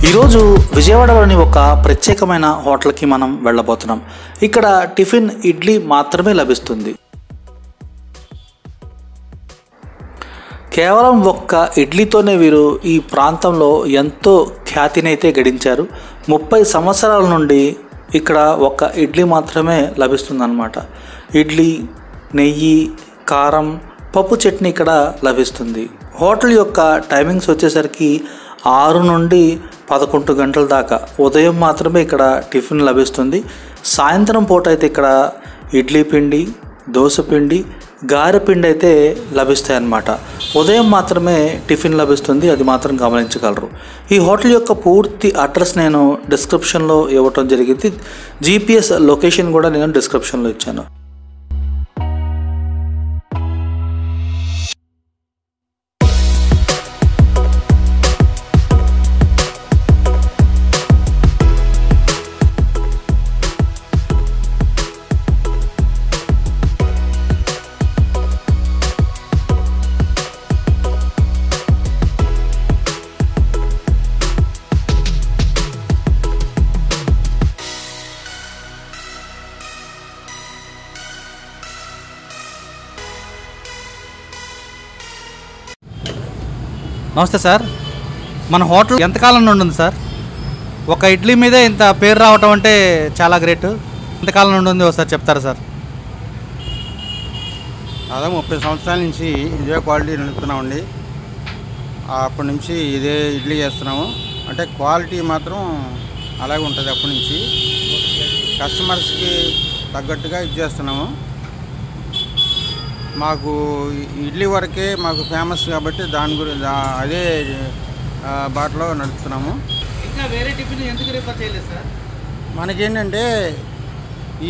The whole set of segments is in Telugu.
ఈరోజు విజయవాడలోని ఒక ప్రత్యేకమైన హోటల్కి మనం వెళ్ళబోతున్నాం. ఇక్కడ టిఫిన్ ఇడ్లీ మాత్రమే లభిస్తుంది. కేవలం ఒక్క ఇడ్లీతోనే వీరు ఈ ప్రాంతంలో ఎంతో ఖ్యాతినైతే గడించారు. 30 సంవత్సరాల నుండి ఇక్కడ ఒక్క ఇడ్లీ మాత్రమే లభిస్తుందన్నమాట. ఇడ్లీ, నెయ్యి, కారం, పప్పు చట్నీ ఇక్కడ లభిస్తుంది. హోటల్ యొక్క టైమింగ్స్ వచ్చేసరికి 6 నుండి 11 గంటల దాకా. ఉదయం మాత్రమే ఇక్కడ టిఫిన్ లభిస్తుంది. సాయంత్రం పూట అయితే ఇక్కడ ఇడ్లీ పిండి, దోశ పిండి, గారె పిండి అయితే లభిస్తాయి అన్నమాట. ఉదయం మాత్రమే టిఫిన్ లభిస్తుంది, అది మాత్రం గమనించగలరు. ఈ హోటల్ యొక్క పూర్తి అడ్రస్ నేను డిస్క్రిప్షన్లో ఇవ్వటం జరిగింది. GPS లొకేషన్ కూడా నేను డిస్క్రిప్షన్లో ఇచ్చాను. నమస్తే సార్, మన హోటల్ ఎంతకాలం నుండి ఉంది సార్? ఒక ఇడ్లీ మీదే ఇంత పేరు రావటం అంటే చాలా గ్రేట్. ఎంతకాలం నుండి ఉంది ఒకసారి చెప్తారా సార్? దాదాపు 30 సంవత్సరాల నుంచి ఇదే క్వాలిటీ నడుపుతున్నామండి. అప్పటి నుంచి ఇదే ఇడ్లీ చేస్తున్నాము. అంటే క్వాలిటీ మాత్రం అలాగే ఉంటుంది. అప్పటి నుంచి కస్టమర్స్కి తగ్గట్టుగా ఇచ్చేస్తున్నాము. మాకు ఇడ్లీ వరకే మాకు ఫేమస్ కాబట్టి దాని గురించి అదే బాటలో నడుపుతున్నాము. ఇంకా వేరే టిఫిన్ ఎందుకు రిఫర్ చేయలేదు సార్? మనకేంటంటే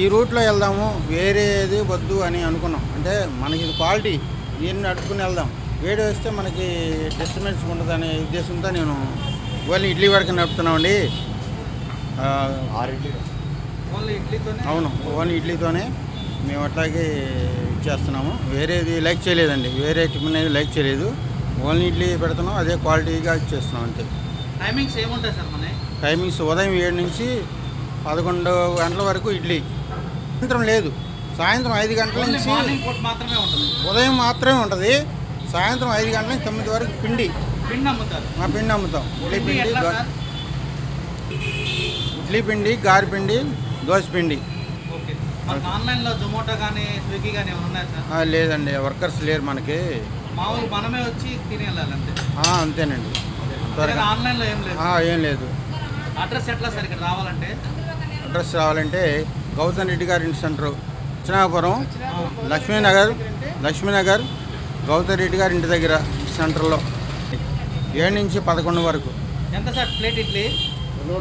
ఈ రూట్లో వెళ్దాము, వేరేది వద్దు అని అనుకున్నాం. అంటే మనకి ఇది క్వాలిటీ, దీన్ని నడుపుకుని వెళ్దాం. వేడి వస్తే మనకి డిస్టర్బెన్స్ ఉండదు అనే ఉద్దేశంతో నేను ఓన్లీ ఇడ్లీ వరకు నడుపుతున్నామండి. అవును, ఓన్లీ ఇడ్లీతోనే మేము అట్లాగే ఇచ్చేస్తున్నాము. వేరేది లైక్ చేయలేదండి, వేరే టిఫిన్ అనేది లైక్ చేయలేదు. ఓన్లీ ఇడ్లీ పెడుతున్నాం, అదే క్వాలిటీగా ఇచ్చేస్తున్నాం అంతే. టైమింగ్స్ ఏముంటాయి సార్ మన? టైమింగ్స్ ఉదయం 7 నుంచి 11 గంటల వరకు ఇడ్లీ. సాయంత్రం లేదు, సాయంత్రం 5 గంటల నుంచి ఉదయం మాత్రమే ఉంటుంది. సాయంత్రం 5 గంటల నుంచి 9 వరకు పిండి అమ్ముతాం. ఇడ్లీ పిండి, గారి పిండి, దోశ పిండి. ఆన్లైన్లో జొమాటో కానీ స్విగ్గీ కానీ ఏమైనా ఉన్నాయా సార్? లేదండి, వర్కర్స్ లేరు మనకి. మామూలు మనమే వచ్చి తిని వెళ్ళాలి అంతే. అంతేనండి. ఆన్లైన్లో ఏం లేదు. అడ్రస్ ఎట్లా సార్ ఇక్కడ రావాలంటే? అడ్రస్ రావాలంటే గౌతమ్ రెడ్డి గారి ఇంటి సెంటర్, కృష్ణాపురం, లక్ష్మీనగర్ గౌతమ్ రెడ్డి గారి ఇంటి దగ్గర సెంటర్లో 7 నుంచి 11 వరకు. ఎంత సార్ ప్లేట్ ఇడ్లీ?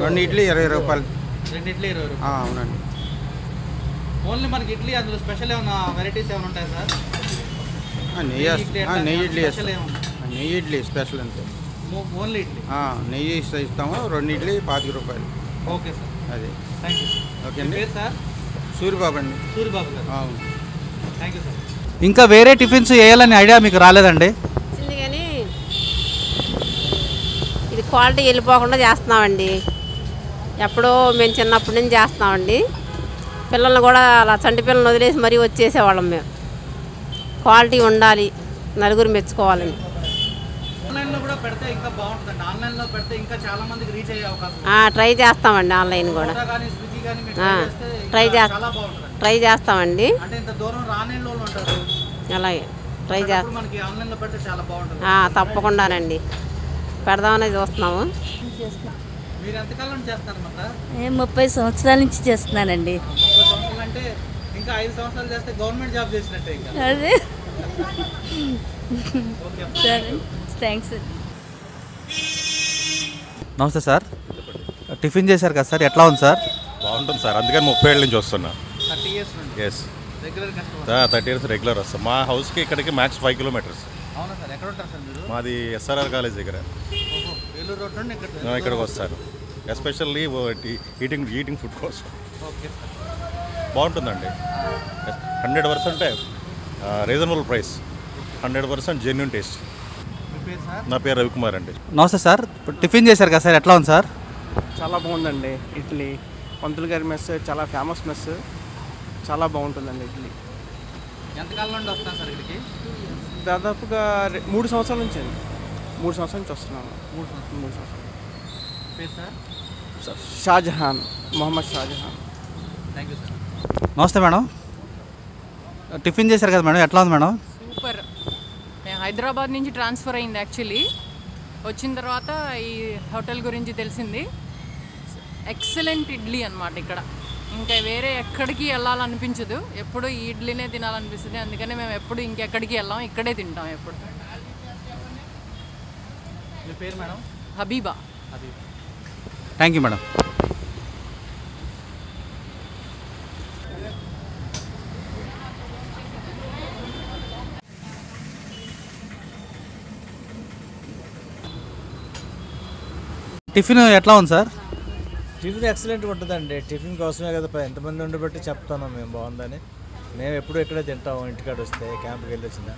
2 ఇడ్లీ 20 రూపాయలు. 2 ఇడ్లీ 20 రూపాయలు. అవునండి. ఓన్లీ మనకి ఇడ్లీ, అందులో స్పెషల్ ఏమైనా వెరైటీస్ ఏమైనా ఉంటాయి సార్? నెయ్యి ఇడ్లీ స్పెషల్ అంతే. ఓన్లీ ఇడ్లీ, నెయ్యి ఇస్తాము. 2 ఇడ్లీ 25 రూపాయలు. ఓకే సార్, అదే. Thank you. ఓకే అండి. సార్ సూరిబాబు అండి. సూరిబాబు గారు. అవును, థ్యాంక్ యూ సార్. ఇంకా వేరే టిఫిన్స్ వేయాలని ఐడియా మీకు రాలేదండి? కానీ ఇది క్వాలిటీ వెళ్ళిపోకుండా చేస్తున్నామండి. ఎప్పుడో మేము చిన్నప్పటి నుంచి చేస్తున్నామండి. పిల్లల్ని కూడా అలా చంటి పిల్లల్ని వదిలేసి మరీ వచ్చేసేవాళ్ళం మేము. క్వాలిటీ ఉండాలి, నలుగురు మెచ్చుకోవాలని. ఆన్లైన్లో కూడా పెడితే ఇంకా బాగుంటుందండి. ఆన్లైన్లో పెడితే ఇంకా చాలా మందికి రీచ్ అయ్యే అవకాశం. ట్రై చేస్తామండి, ఆన్లైన్ కూడా ట్రై చేస్తామండి. అంటే ఇంత దూరం రాని వాళ్ళు ఉంటారు, అలాగే ట్రై చేస్తాం. మనకి ఆన్లైన్లో పెడితే చాలా బాగుంటుంది. తప్పకుండానండి, పెడదామని చూస్తున్నాము. మీరు ఎంతకాలం చేస్తారు? 30 సంవత్సరాల నుంచి చేస్తున్నానండి. 30 సంవత్సరాలు అంటే ఇంకా 5 సంవత్సరాలు చేస్తే గవర్నమెంట్ జాబ్ చేసినట్టే. ఇంకా అదే. సరే, థ్యాంక్స్. నమస్తే సార్, టిఫిన్ చేశారు కదా సార్, ఎట్లా ఉంది సార్? బాగుంటుంది సార్, అందుకని 30 ఏళ్ళ నుంచి వస్తున్నా. 30 years నుండి? Yes, regular customer. 30 years regular వస్తాం. మా హౌస్కి ఇక్కడికి మ్యాక్స్ 5 kilometers. అవునా సార్, ఎక్కడ ఉంటారు సార్ మీరు? మాది SRR కాలేజ్ దగ్గర. ఏలూరు రోడ్ నుండి ఇక్కడికి వస్తాను, ఎస్పెషల్లీ ఈటింగ్ ఫుడ్ కోసం. ఓకే సార్, బాగుంటుందండి. 100% రీజనబుల్ ప్రైస్, 100% జెన్యూన్ టేస్ట్. మీ పేరు సార్? నా పేరు రవికుమార్ అండి. నమస్తే సార్, టిఫిన్ చేశారు కదా సార్, ఎట్లా ఉంది సార్? చాలా బాగుందండి ఇడ్లీ. పంతులు గారి మెస్ చాలా ఫేమస్ మెస్, చాలా బాగుంటుందండి ఇడ్లీ. ఎంతకాలం నుండి వస్తాను సార్ ఇక్కడికి? దాదాపుగా 3 సంవత్సరాల నుంచి అండి. 3 సంవత్సరాల నుంచి వస్తున్నాను. 3 సంవత్సరాలు. పేరు సార్? Shahjahan, Mohammed Shahjahan. Thank you sir. నమస్తే మేడం. టిఫిన్ చేశారు కదా మేడం, ఎట్లా ఉంది మేడం? సూపర్. నేను హైదరాబాద్ నుంచి ట్రాన్స్ఫర్ అయింది యాక్చువల్లీ. వచ్చిన తర్వాత ఈ హోటల్ గురించి తెలిసింది. ఎక్సలెంట్ ఇడ్లీ అన్నమాట ఇక్కడ. ఇంకా వేరే ఎక్కడికి వెళ్ళాలనిపించదు, ఎప్పుడు ఈ ఇడ్లీనే తినాలనిపిస్తుంది. అందుకని మేము ఎప్పుడు ఇంకెక్కడికి వెళ్ళాం, ఇక్కడే తింటాం ఎప్పుడు. మీ పేరు madam? Habiba. Thank you madam. Tiffin ఎట్లా ఉంది సార్? టిఫిన్ ఎక్సలెంట్గా ఉంటుందండి. టిఫిన్ కోసమే కదా ఎంతమంది ఉండబట్టి చెప్తాను మేము బాగుందని. మేము ఎప్పుడు ఇక్కడే తింటాము, ఇంటికాడ వస్తే క్యాంప్కి వెళ్ళి వచ్చిందా.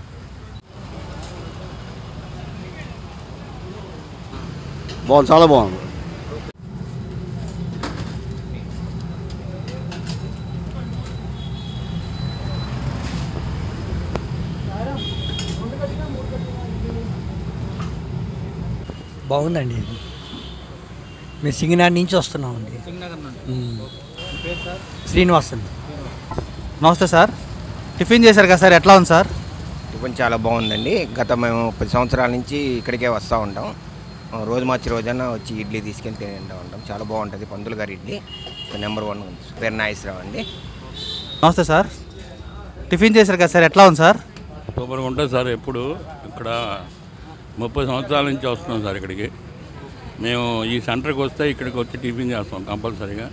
బాగుంది, చాలా బాగుంది. బాగుందండి. మేము సింగనార్ నుంచి వస్తున్నామండి. సింగనగర్ నుండి. మీ పేరు సార్? శ్రీనివాస్ అండి. నమస్తే సార్. టిఫిన్ చేశారు కదా సార్, ఎట్లా ఉంది సార్? టిఫిన్ చాలా బాగుందండి. మేము 10 సంవత్సరాల నుంచి ఇక్కడికే వస్తూ ఉంటాం. రోజు మార్చి రోజన్నా వచ్చి ఇడ్లీ తీసుకెళ్ళి తింటూ ఉంటాం. చాలా బాగుంటుంది. పంతులు గారి ఇడ్లీ నెంబర్ 1 పేరు నాగేశ్వరరావు అండి. నమస్తే సార్. టిఫిన్ చేశారు కదా సార్, ఎట్లా ఉంది సార్? సూపర్గా ఉంటుంది సార్. ఎప్పుడు ఇక్కడ 30 సంవత్సరాల నుంచి వస్తున్నాం సార్ ఇక్కడికి. మేము ఈ సెంటర్కి వస్తే ఇక్కడికి వచ్చి టిఫిన్ చేస్తాం కంపల్సరీగా.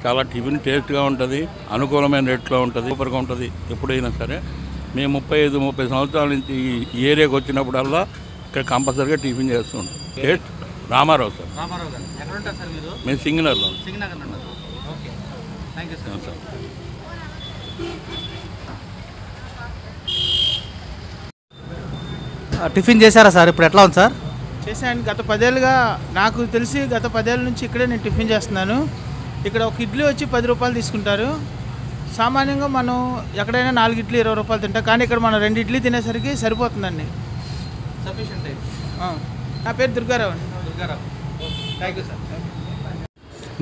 చాలా టిఫిన్ టేస్ట్గా ఉంటుంది, అనుకూలమైన రేట్లో ఉంటుంది, సూపర్గా ఉంటుంది. ఎప్పుడైనా సరే మేము 35-30 సంవత్సరాల నుంచి ఈ ఏరియాకి వచ్చినప్పుడల్లా ఇక్కడ కంపల్సరీగా టిఫిన్ చేస్తూ ఉంటాం. Taste Ramarao sir. రామారావు గారు ఎక్కడ ఉంటారు సార్ మీరు? మేము సింగనగర్లో. సింగనగర్ నుండి. Okay, thank you sir. Tiffin చేశారా సార్? ఇప్పుడు ఎట్లా ఉంది సార్? చేశాను. గత 10 ఏళ్ళుగా నాకు తెలిసి గత 10 ఏళ్ళ నుంచి ఇక్కడే నేను టిఫిన్ చేస్తున్నాను. ఇక్కడ ఒక ఇడ్లీ వచ్చి 10 రూపాయలు తీసుకుంటారు. సామాన్యంగా మనం ఎక్కడైనా 4 ఇడ్లీ 20 రూపాయలు తింటాం, కానీ ఇక్కడ మనం 2 ఇడ్లీ తినేసరికి సరిపోతుందండి. సఫిషియంట్. నా పేరు దుర్గారావు అండి. దుర్గారావు. Thank you sir.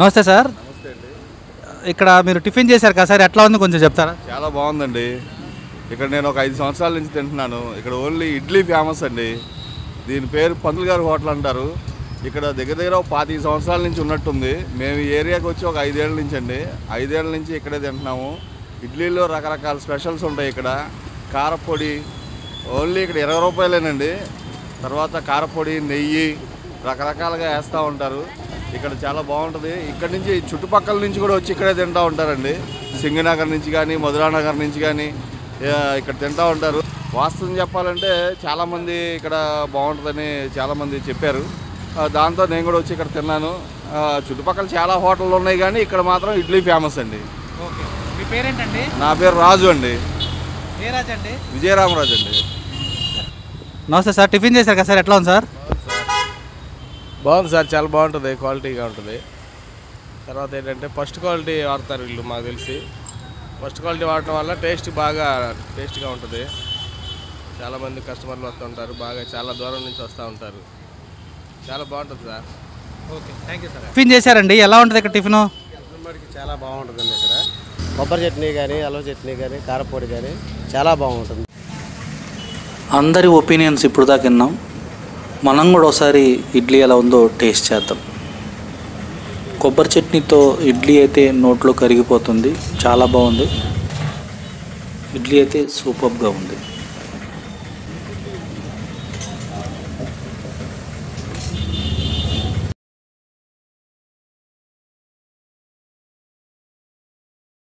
నమస్తే సార్. ఇక్కడ మీరు టిఫిన్ చేశారు కదా సార్, ఎట్లా ఉంది కొంచెం చెప్తారా? చాలా బాగుందండి. ఇక్కడ నేను ఒక 5 సంవత్సరాల నుంచి తింటున్నాను. ఇక్కడ ఓన్లీ ఇడ్లీ ఫేమస్ అండి. దీని పేరు పంతులు గారి హోటల్ అంటారు. ఇక్కడ దగ్గర దగ్గర 25 సంవత్సరాల నుంచి ఉన్నట్టుంది. మేము ఈ ఏరియాకి వచ్చి ఒక 5 ఏళ్ళ నుంచి అండి. 5 ఏళ్ళ నుంచి ఇక్కడే తింటున్నాము. ఇడ్లీలో రకరకాల స్పెషల్స్ ఉంటాయి. ఇక్కడ కారపొడి ఓన్లీ ఇక్కడ 20 రూపాయలేనండి. తర్వాత కారపొడి, నెయ్యి రకరకాలుగా వేస్తూ ఉంటారు. ఇక్కడ చాలా బాగుంటుంది. ఇక్కడ నుంచి చుట్టుపక్కల నుంచి కూడా వచ్చి ఇక్కడే తింటూ ఉంటారండి. సింగనగర్ నుంచి కానీ, మధురానగర్ నుంచి కానీ ఇక్కడ తింటూ ఉంటారు. వాస్తవం చెప్పాలంటే చాలామంది ఇక్కడ బాగుంటుందని చాలామంది చెప్పారు. దాంతో నేను కూడా వచ్చి ఇక్కడ తిన్నాను. చుట్టుపక్కల చాలా హోటళ్ళు ఉన్నాయి, కానీ ఇక్కడ మాత్రం ఇడ్లీ ఫేమస్ అండి. ఓకే, మీ పేరేంటండి? నా పేరు రాజు అండి. ఏ రాజు అండి? విజయరామరాజు అండి. నమస్తే సార్. టిఫిన్ చేశారు కదా సార్, ఎట్లా ఉంది సార్? బాగుంది సార్, చాలా బాగుంటుంది, క్వాలిటీగా ఉంటుంది. తర్వాత ఏంటంటే ఫస్ట్ క్వాలిటీ వాడతారు వీళ్ళు, మాకు తెలిసి. ఫస్ట్ క్వాలిటీ వాడటం వల్ల టేస్ట్ బాగా టేస్ట్గా ఉంటుంది. చాలామంది కస్టమర్లు వస్తూ ఉంటారు, బాగా చాలా దూరం నుంచి వస్తూ ఉంటారు. చాలా బాగుంటుంది sir. Okay, thank you sir. Tiffin చేశారండి, ఎలా ఉంటుంది ఇక్కడ టిఫిన్? చాలా బాగుంటుందండి. ఇక్కడ కొబ్బరి చట్నీ కానీ, అల్లం చట్నీ కానీ, కారపొడి కానీ చాలా బాగుంటుంది. అందరి ఒపీనియన్స్ ఇప్పుడు దాకా విన్నాం. మనం కూడా ఒకసారి ఇడ్లీ ఎలా ఉందో టేస్ట్ చేద్దాం. కొబ్బరి చట్నీతో ఇడ్లీ అయితే నోట్లో కరిగిపోతుంది. చాలా బాగుంది. ఇడ్లీ అయితే సూపర్గా ఉంది.